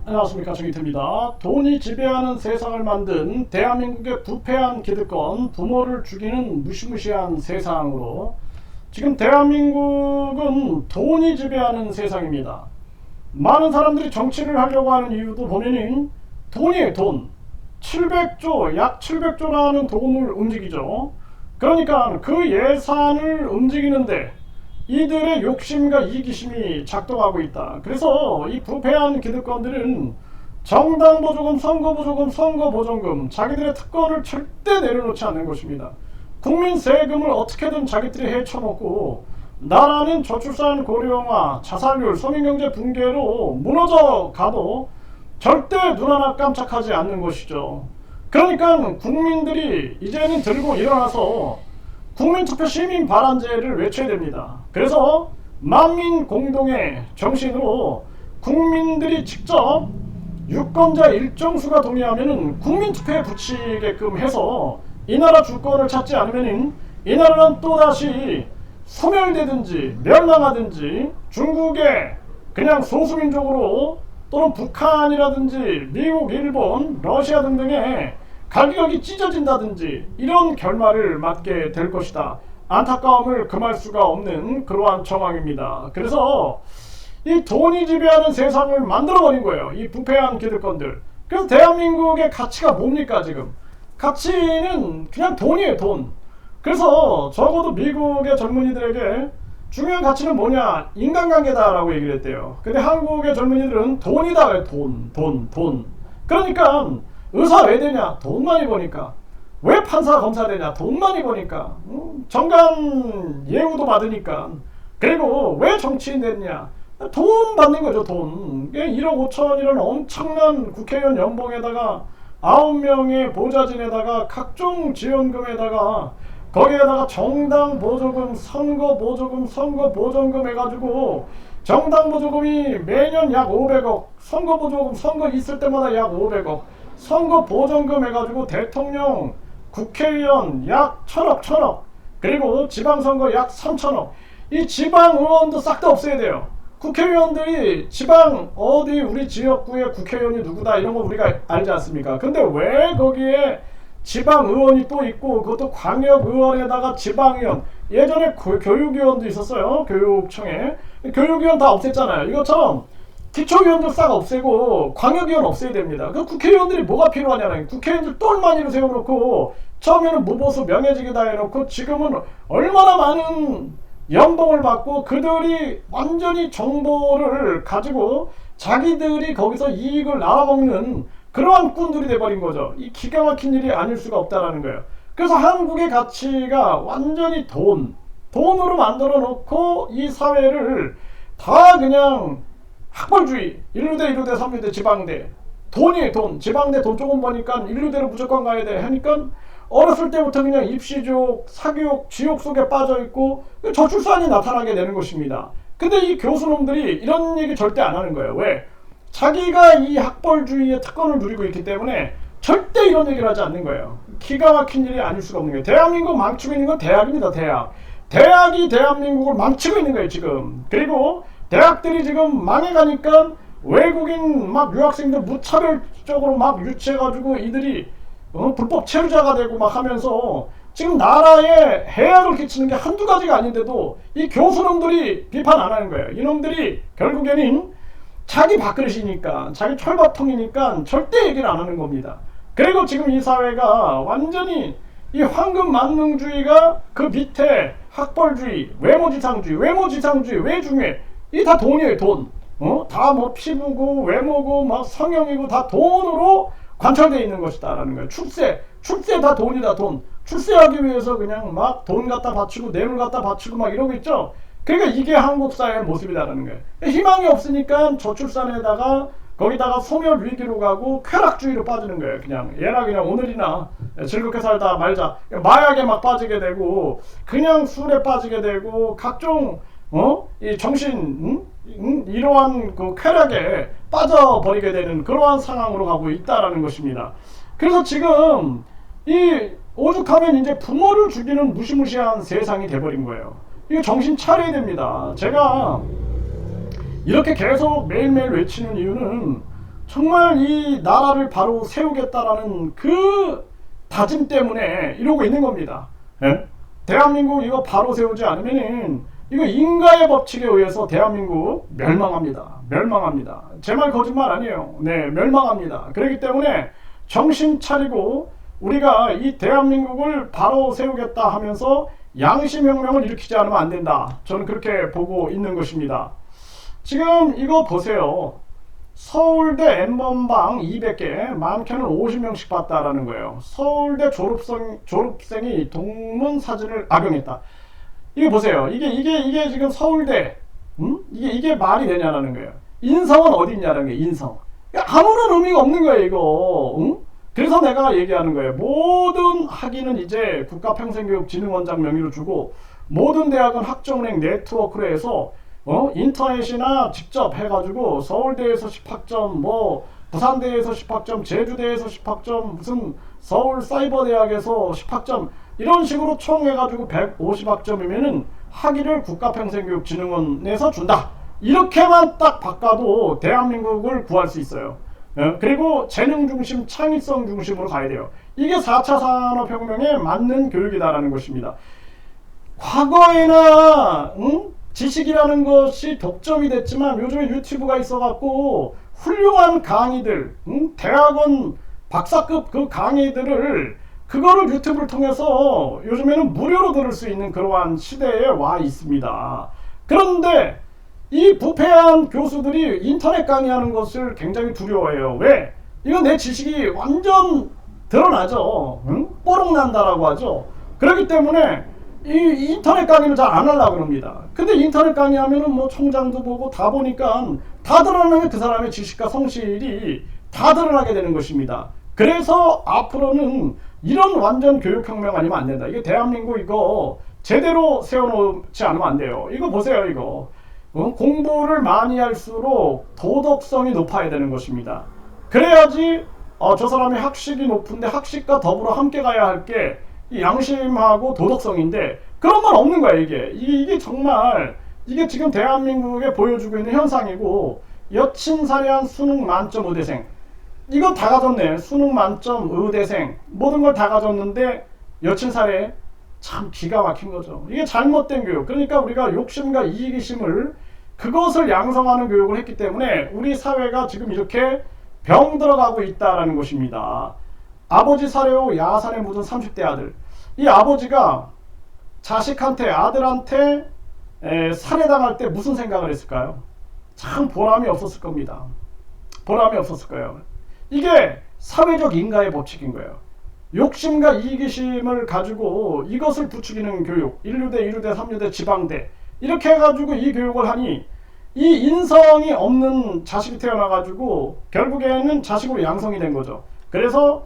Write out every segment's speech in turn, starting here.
안녕하십니까, 정의태입니다. 돈이 지배하는 세상을 만든 대한민국의 부패한 기득권, 부모를 죽이는 무시무시한 세상으로 지금 대한민국은 돈이 지배하는 세상입니다. 많은 사람들이 정치를 하려고 하는 이유도 보면은 돈이에요. 돈. 700조, 약 700조라는 돈을 움직이죠. 그러니까 그 예산을 움직이는데 이들의 욕심과 이기심이 작동하고 있다. 그래서 이 부패한 기득권들은 정당 보조금, 선거 보조금, 선거 보전금, 자기들의 특권을 절대 내려놓지 않는 것입니다. 국민 세금을 어떻게든 자기들이 헤쳐먹고 나라는 저출산 고령화, 자살률, 서민경제 붕괴로 무너져 가도 절대 눈 하나 깜짝하지 않는 것이죠. 그러니까 국민들이 이제는 들고 일어나서 국민투표 시민 발안제를 외쳐야 됩니다. 그래서 만민 공동의 정신으로 국민들이 직접 유권자 일정수가 동의하면 국민투표에 붙이게끔 해서 이 나라 주권을 찾지 않으면 이 나라는 또다시 소멸되든지 멸망하든지 중국의 그냥 소수민족으로 또는 북한이라든지 미국, 일본, 러시아 등등의 가격이 찢어진다든지 이런 결말을 맞게 될 것이다. 안타까움을 금할 수가 없는 그러한 정황입니다. 그래서 이 돈이 지배하는 세상을 만들어버린 거예요. 이 부패한 기득권들. 그래서 대한민국의 가치가 뭡니까 지금? 가치는 그냥 돈이에요. 돈. 그래서 적어도 미국의 젊은이들에게 중요한 가치는 뭐냐? 인간관계다라고 얘기를 했대요. 근데 한국의 젊은이들은 돈이다. 돈. 그러니까 의사 왜 되냐? 돈 많이 버니까. 왜 판사 검사 되냐? 돈 많이 버니까. 정관 예우도 받으니까. 그리고 왜 정치인 됐냐? 돈 받는 거죠. 돈. 1억 5천이라는 엄청난 국회의원 연봉에다가 9명의 보좌진에다가 각종 지원금에다가 거기에다가 정당 보조금, 선거 보조금, 선거 보전금 해가지고 정당 보조금이 매년 약 500억, 선거 보조금, 선거 있을 때마다 약 500억, 선거 보전금 해가지고 대통령, 국회의원 약 1000억, 그리고 지방선거 약 3000억. 이 지방의원도 싹 다 없애야 돼요. 국회의원들이 지방 어디 우리 지역구의 국회의원이 누구다 이런 거 우리가 알지 않습니까? 근데 왜 거기에 지방의원이 또 있고 그것도 광역의원에다가 지방의원, 예전에 교육위원도 있었어요. 교육청에. 교육위원 다 없앴잖아요. 이것처럼 기초위원들 싹 없애고 광역위원 없애야 됩니다. 그 국회의원들이 뭐가 필요하냐는, 국회의원들 똘마니로 세워놓고 처음에는 무보수 명예직에다 해놓고 지금은 얼마나 많은 연봉을 받고 그들이 완전히 정보를 가지고 자기들이 거기서 이익을 날아먹는 그러한 꾼들이 돼버린 거죠. 이 기가 막힌 일이 아닐 수가 없다라는 거예요. 그래서 한국의 가치가 완전히 돈으로 만들어 놓고 이 사회를 다 그냥 학벌주의, 1루대, 2루대, 3루대, 지방대, 돈이에요. 돈. 지방대 돈 조금 버니까 1루대로 무조건 가야 돼 하니까 어렸을 때부터 그냥 입시족, 사교육, 지옥 속에 빠져있고 저출산이 나타나게 되는 것입니다. 근데 이 교수놈들이 이런 얘기 절대 안 하는 거예요. 왜? 자기가 이 학벌주의의 특권을 누리고 있기 때문에 절대 이런 얘기를 하지 않는 거예요. 기가 막힌 일이 아닐 수가 없는 거예요. 대한민국 망치고 있는 건 대학입니다. 대학이 대한민국을 망치고 있는 거예요 지금. 그리고 대학들이 지금 망해가니까 외국인 막 유학생들 무차별적으로 막 유치해가지고 이들이 불법 체류자가 되고 막 하면서 지금 나라에 해악을 끼치는 게 한두 가지가 아닌데도 이 교수놈들이 비판 안 하는 거예요. 이놈들이 결국에는 자기 밥그릇이니까, 자기 철밥통이니까 절대 얘기를 안 하는 겁니다. 그리고 지금 이 사회가 완전히 이 황금만능주의가 그 밑에 학벌주의, 외모지상주의 왜 중요해? 이 다 돈이에요. 돈. 다 뭐 피부고 외모고 막 성형이고 다 돈으로 관철되어 있는 것이다 라는 거예요. 출세 다 돈이다. 돈. 출세하기 위해서 그냥 막 돈 갖다 바치고 뇌물 갖다 바치고 막 이러고 있죠. 그러니까 이게 한국 사회의 모습이다라는 거예요. 희망이 없으니까 저출산에다가 거기다가 소멸 위기로 가고 쾌락주의로 빠지는 거예요. 그냥 얘나 그냥 오늘이나 즐겁게 살다 말자. 마약에 막 빠지게 되고 그냥 술에 빠지게 되고 각종 이 정신 이러한 그 쾌락에 빠져버리게 되는 그러한 상황으로 가고 있다라는 것입니다. 그래서 지금 이 오죽하면 이제 부모를 죽이는 무시무시한 세상이 돼버린 거예요. 이거 정신 차려야 됩니다. 제가 이렇게 계속 매일매일 외치는 이유는 정말 이 나라를 바로 세우겠다라는 그 다짐 때문에 이러고 있는 겁니다. 예? 대한민국 이거 바로 세우지 않으면은 이거 인가의 법칙에 의해서 대한민국 멸망합니다. 멸망합니다. 제 말 거짓말 아니에요. 네, 멸망합니다. 그렇기 때문에 정신 차리고 우리가 이 대한민국을 바로 세우겠다 하면서 양심혁명을 일으키지 않으면 안 된다. 저는 그렇게 보고 있는 것입니다. 지금 이거 보세요. 서울대 N번방 200개, 많게는 50명씩 봤다라는 거예요. 서울대 졸업생이 동문 사진을 악용했다. 이게 보세요. 이게 지금 서울대, 이게 말이 되냐라는 거예요. 인성은 어디 있냐라는 거예요. 인성. 아무런 의미가 없는 거예요, 이거. 그래서 내가 얘기하는 거예요. 모든 학위는 이제 국가평생교육진흥원장 명의로 주고, 모든 대학은 학점은행 네트워크로 해서 인터넷이나 직접 해가지고 서울대에서 10학점, 뭐 부산대에서 10학점, 제주대에서 10학점, 무슨 서울사이버대학에서 10학점 이런 식으로 총 해가지고 150학점이면은 학위를 국가평생교육진흥원에서 준다. 이렇게만 딱 바꿔도 대한민국을 구할 수 있어요. 그리고 재능 중심, 창의성 중심으로 가야 돼요. 이게 4차 산업혁명에 맞는 교육이다라는 것입니다. 과거에나 지식이라는 것이 독점이 됐지만 요즘에 유튜브가 있어갖고 훌륭한 강의들, 대학원 박사급 그 강의들을 그거를 유튜브를 통해서 요즘에는 무료로 들을 수 있는 그러한 시대에 와 있습니다. 그런데 이 부패한 교수들이 인터넷 강의하는 것을 굉장히 두려워해요. 왜? 이건 내 지식이 완전 드러나죠. 뽀록 난다라고 하죠. 그렇기 때문에 이 인터넷 강의를 잘 안 하려고 합니다. 근데 인터넷 강의 하면은 뭐 총장도 보고 다 보니까 다 드러나면 그 사람의 지식과 성실이 다 드러나게 되는 것입니다. 그래서 앞으로는 이런 완전 교육혁명 아니면 안 된다. 이게 대한민국 이거 제대로 세워놓지 않으면 안 돼요. 이거 보세요, 이거. 공부를 많이 할수록 도덕성이 높아야 되는 것입니다. 그래야지 저 사람이 학식이 높은데 학식과 더불어 함께 가야 할 게 양심하고 도덕성인데 그런 건 없는 거야. 이게 정말 이게 지금 대한민국에 보여주고 있는 현상이고, 여친사려한 수능 만점 의대생 이거 다 가졌네. 수능 만점 의대생 모든 걸 다 가졌는데 여친살해. 참 기가 막힌 거죠. 이게 잘못된 교육. 그러니까 우리가 욕심과 이기심을 그것을 양성하는 교육을 했기 때문에 우리 사회가 지금 이렇게 병들어가고 있다라는 것입니다. 아버지 사례후 야산에 묻은 30대 아들. 이 아버지가 자식한테, 아들한테 살해당할 때 무슨 생각을 했을까요? 참 보람이 없었을 겁니다. 보람이 없었을 거예요. 이게 사회적 인가의 법칙인 거예요. 욕심과 이기심을 가지고 이것을 부추기는 교육, 1류대, 2류대, 3류대, 지방대 이렇게 해가지고 이 교육을 하니 이 인성이 없는 자식이 태어나가지고 결국에는 자식으로 양성이 된 거죠. 그래서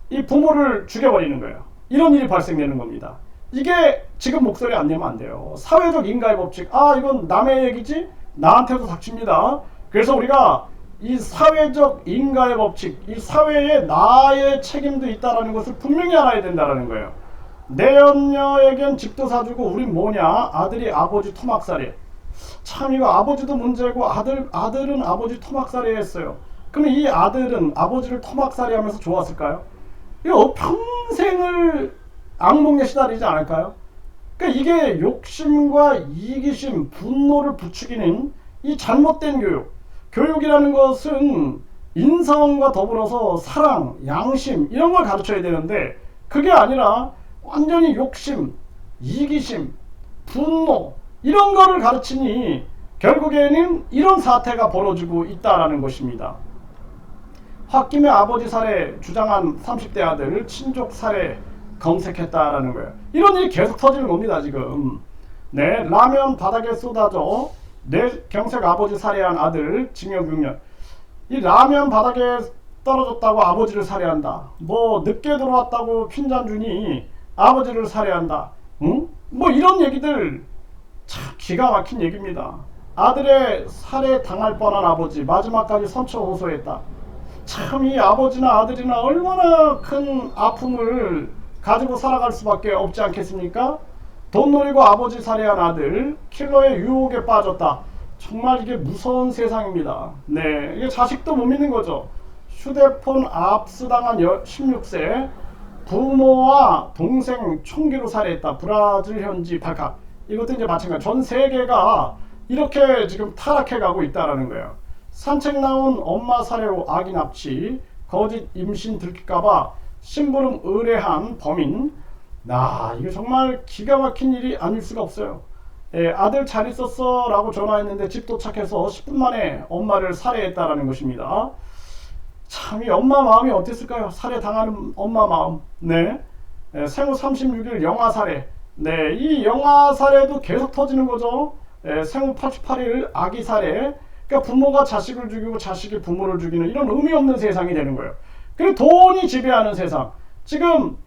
이 부모를 죽여버리는 거예요. 이런 일이 발생되는 겁니다. 이게 지금 목소리 안 내면 안 돼요. 사회적 인가의 법칙. 이건 남의 얘기지? 나한테도 닥칩니다. 그래서 우리가 이 사회적 인가의 법칙, 이 사회에 나의 책임도 있다는 것을 분명히 알아야 된다는 거예요. 내 연녀에겐 집도 사주고 우린 뭐냐? 아들이 아버지 토막살이. 참 이거 아버지도 문제고 아들은 아버지 토막살이 했어요. 그럼 이 아들은 아버지를 토막살이 하면서 좋았을까요? 이거 평생을 악몽에 시달리지 않을까요? 그러니까 이게 욕심과 이기심, 분노를 부추기는 이 잘못된 교육. 교육이라는 것은 인성과 더불어서 사랑, 양심 이런 걸 가르쳐야 되는데 그게 아니라 완전히 욕심, 이기심, 분노 이런 거를 가르치니 결국에는 이런 사태가 벌어지고 있다라는 것입니다. 홧김에 아버지 살해 주장한 30대 아들 친족 살해 검색했다라는 거예요. 이런 일이 계속 터지는 겁니다, 지금. 네, 라면 바닥에 쏟아져 내 경색 아버지 살해한 아들 징역 6년. 이 라면 바닥에 떨어졌다고 아버지를 살해한다. 뭐 늦게 들어왔다고 핀잔 주니 아버지를 살해한다. 뭐 이런 얘기들 참 기가 막힌 얘기입니다. 아들의 살해 당할 뻔한 아버지 마지막까지 선처 호소했다. 참 이 아버지나 아들이나 얼마나 큰 아픔을 가지고 살아갈 수밖에 없지 않겠습니까? 돈 노리고 아버지 살해한 아들, 킬러의 유혹에 빠졌다. 정말 이게 무서운 세상입니다. 네, 이게 자식도 못 믿는 거죠. 휴대폰 압수당한 16세 부모와 동생 총기로 살해했다. 브라질 현지 발칵. 이것도 이제 마찬가지. 전 세계가 이렇게 지금 타락해 가고 있다라는 거예요. 산책 나온 엄마 살해 후 아기 납치, 거짓 임신 들킬까봐 심부름 의뢰한 범인. 이거 정말 기가 막힌 일이 아닐 수가 없어요. 아들 잘 있었어 라고 전화했는데 집 도착해서 10분 만에 엄마를 살해했다라는 것입니다. 참, 이 엄마 마음이 어땠을까요? 살해당하는 엄마 마음. 네. 생후 36일 영아 살해. 네, 이 영아 살해도 계속 터지는 거죠. 생후 88일 아기 살해. 그러니까 부모가 자식을 죽이고 자식이 부모를 죽이는 이런 의미 없는 세상이 되는 거예요. 그리고 돈이 지배하는 세상. 지금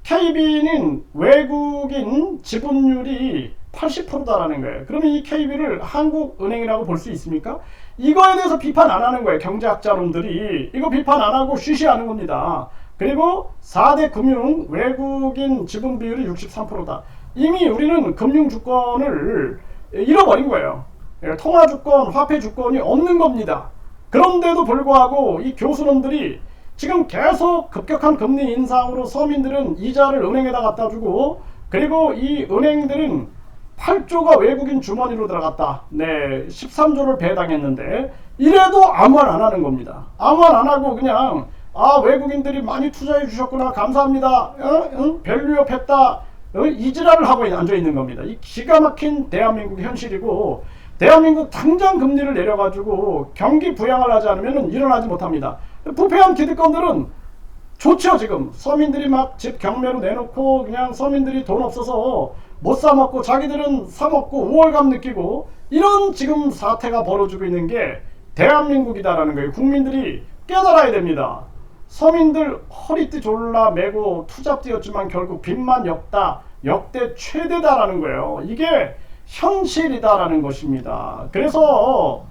KB는 외국인 지분율이 80%다라는 거예요. 그러면 이 KB를 한국은행이라고 볼 수 있습니까? 이거에 대해서 비판 안 하는 거예요. 경제학자놈들이 이거 비판 안 하고 쉬쉬하는 겁니다. 그리고 4대 금융 외국인 지분 비율이 63%다. 이미 우리는 금융 주권을 잃어버린 거예요. 통화 주권, 화폐 주권이 없는 겁니다. 그런데도 불구하고 이 교수놈들이 지금 계속 급격한 금리 인상으로 서민들은 이자를 은행에다 갖다 주고, 그리고 이 은행들은 8조가 외국인 주머니로 들어갔다. 네, 13조를 배당했는데 이래도 아무 말 안 하는 겁니다. 아무 말 안 하고 그냥 외국인들이 많이 투자해 주셨구나, 감사합니다, 밸류업 했다, 이지랄을 하고 앉아 있는 겁니다. 이 기가 막힌 대한민국 현실이고, 대한민국 당장 금리를 내려가지고 경기 부양을 하지 않으면 일어나지 못합니다. 부패한 기득권들은 좋죠. 지금 서민들이 막 집 경매로 내놓고 그냥 서민들이 돈 없어서 못 사먹고 자기들은 사먹고 우월감 느끼고, 이런 지금 사태가 벌어지고 있는 게 대한민국이다라는 거예요. 국민들이 깨달아야 됩니다. 서민들 허리띠 졸라 매고 투잡 뛰었지만 결국 빚만 역대 최대다라는 거예요. 이게 현실이다라는 것입니다. 그래서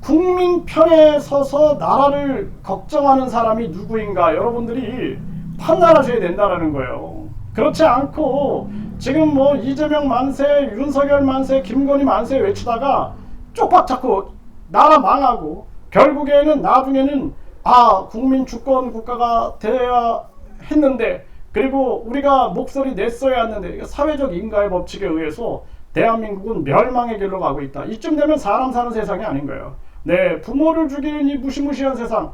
국민 편에 서서 나라를 걱정하는 사람이 누구인가 여러분들이 판단하셔야 된다라는 거예요. 그렇지 않고 지금 뭐 이재명 만세, 윤석열 만세, 김건희 만세 외치다가 쪽박 잡고 나라 망하고, 결국에는 나중에는 국민 주권 국가가 돼야 했는데, 그리고 우리가 목소리 냈어야 했는데, 사회적 인가의 법칙에 의해서 대한민국은 멸망의 길로 가고 있다. 이쯤 되면 사람 사는 세상이 아닌 거예요. 네, 부모를 죽이는 이 무시무시한 세상.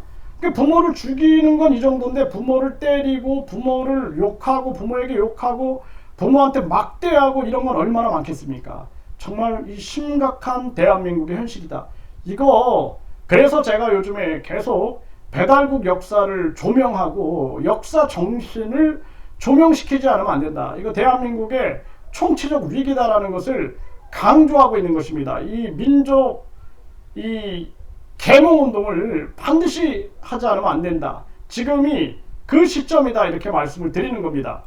부모를 죽이는 건 이 정도인데, 부모를 때리고 부모를 욕하고 부모에게 욕하고 부모한테 막대하고 이런 건 얼마나 많겠습니까? 정말 이 심각한 대한민국의 현실이다. 이거 그래서 제가 요즘에 계속 배달국 역사를 조명하고 역사 정신을 조명시키지 않으면 안 된다. 이거 대한민국의 총체적 위기다라는 것을 강조하고 있는 것입니다. 이 민족 이 계몽운동을 반드시 하지 않으면 안 된다. 지금이 그 시점이다, 이렇게 말씀을 드리는 겁니다.